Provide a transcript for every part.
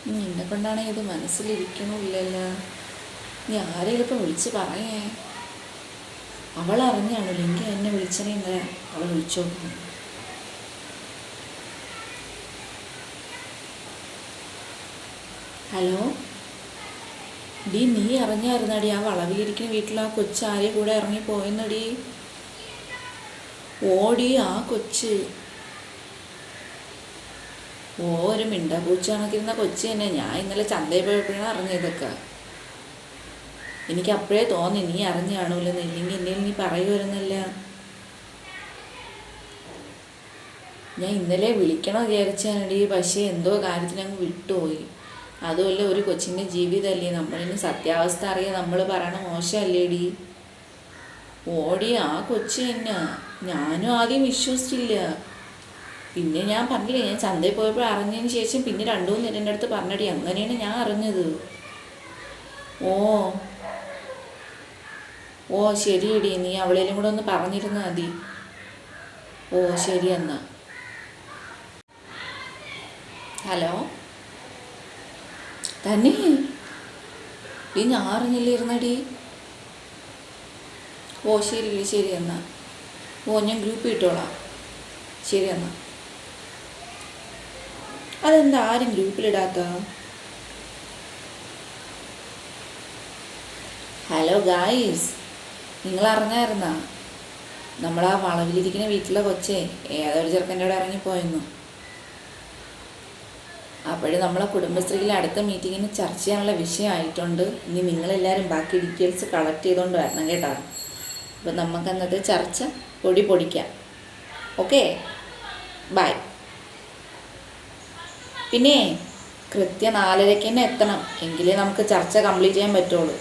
നിന്നെ കൊണ്ടാണെങ്കിൽ ഇത് മനസ്സിലിരിക്കണില്ലല്ലോ. നീ ആരെങ്കിലും ഇപ്പം വിളിച്ച് പറയേ. അവൾ അറിഞ്ഞാണല്ലോ എങ്കിൽ എന്നെ വിളിച്ചനെ ഇന്നലെ അവൾ വിളിച്ചു നോക്കുന്നു. ഹലോ ഡി, നീ അറിഞ്ഞായിരുന്നടി ആ വളവിലിരിക്കുന്ന വീട്ടിൽ ആ കൊച്ച് ആരെയും കൂടെ ഇറങ്ങിപ്പോയെന്നടി? ഓടി ആ കൊച്ച്. ഒരു മിണ്ടാപൂച്ച കണക്കിരുന്ന കൊച്ച് തന്നെ. ഞാൻ ഇന്നലെ ചന്തയിൽ പോയപ്പോഴാണ് അറിഞ്ഞതൊക്കെ. എനിക്ക് അപ്പോഴേ തോന്നി നീ അറിഞ്ഞു കാണൂലെന്ന്. ഇല്ലെങ്കിൽ എന്തെങ്കിലും നീ പറയുമായിരുന്നല്ല. ഞാൻ ഇന്നലെ വിളിക്കണം വിചാരിച്ചാണടി, പക്ഷേ എന്തോ കാര്യത്തിന് അങ്ങ് വിട്ടുപോയി. അതുമല്ല, ഒരു കൊച്ചിൻ്റെ ജീവിതമല്ലേ, നമ്മളിന് സത്യാവസ്ഥ അറിയാൻ നമ്മൾ പറയണ മോശമല്ലേടി? ഓടി ആ കൊച്ച് തന്നെ. ഞാനും ആദ്യം വിശ്വസിച്ചില്ല. പിന്നെ ഞാൻ പറഞ്ഞില്ലേ, ഞാൻ ചന്തയിൽ പോയപ്പോൾ അറിഞ്ഞതിന് ശേഷം പിന്നെ 2-3 നേരം എൻ്റെ അടുത്ത് പറഞ്ഞടി. അങ്ങനെയാണ് ഞാൻ അറിഞ്ഞത്. ഓ ശരിയടി, നീ അവളേലും കൂടെ ഒന്ന് പറഞ്ഞിരുന്നാൽ മതി. ഓ ശരി എന്നാ. ഹലോ തന്നെ ഡി, ഞാൻ അറിഞ്ഞില്ലായിരുന്നടി. ഓ ശരി ശരി എന്നാ. ഞാൻ ഗ്രൂപ്പ് ഇട്ടോളാം. ശരി എന്നാ. അതെന്താ ആരും ഗ്രൂപ്പിലിടാത്ത? ഹലോ ഗായ്സ്, നിങ്ങൾ അറിഞ്ഞായിരുന്നാ നമ്മളാ വളവിലിരിക്കുന്ന വീട്ടിലെ കൊച്ചേ ഏതൊരു ചെറുക്കൻ്റെ അവിടെ ഇറങ്ങിപ്പോയെന്നു? അപ്പോഴും നമ്മളെ കുടുംബശ്രീയിലെ അടുത്ത മീറ്റിങ്ങിന് ചർച്ച ചെയ്യാനുള്ള വിഷയമായിട്ടുണ്ട്. ഇനി നിങ്ങളെല്ലാവരും ബാക്കി ഡീറ്റെയിൽസ് കളക്ട് ചെയ്തുകൊണ്ട് വരണം കേട്ടോ. അപ്പം നമുക്ക് അന്നത്തെ ചർച്ച പൊടിക്കാം. Okay, by. പിന്നെ കൃത്യം 4:30 തന്നെ എത്തണം, എങ്കിലേ നമുക്ക് ചർച്ച കംപ്ലീറ്റ് ചെയ്യാൻ പറ്റുള്ളൂ.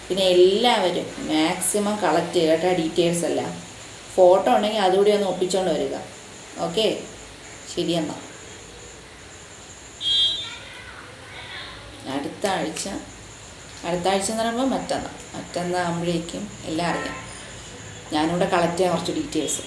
പിന്നെ എല്ലാവരും മാക്സിമം കളക്ട് ചെയ്യുക കേട്ടോ, ഡീറ്റെയിൽസ് എല്ലാം. ഫോട്ടോ ഉണ്ടെങ്കിൽ അതുകൂടി ഒന്ന് ഒപ്പിച്ചുകൊണ്ട് വരിക. ഓക്കെ, ശരി എന്നാൽ. അടുത്ത ആഴ്ച എന്ന് പറയുമ്പോൾ മറ്റന്നാൾ ആകുമ്പോഴേക്കും എല്ലാം അറിയാം. ഞാനിവിടെ കളക്ട് ചെയ്യാൻ കുറച്ച് ഡീറ്റെയിൽസ്.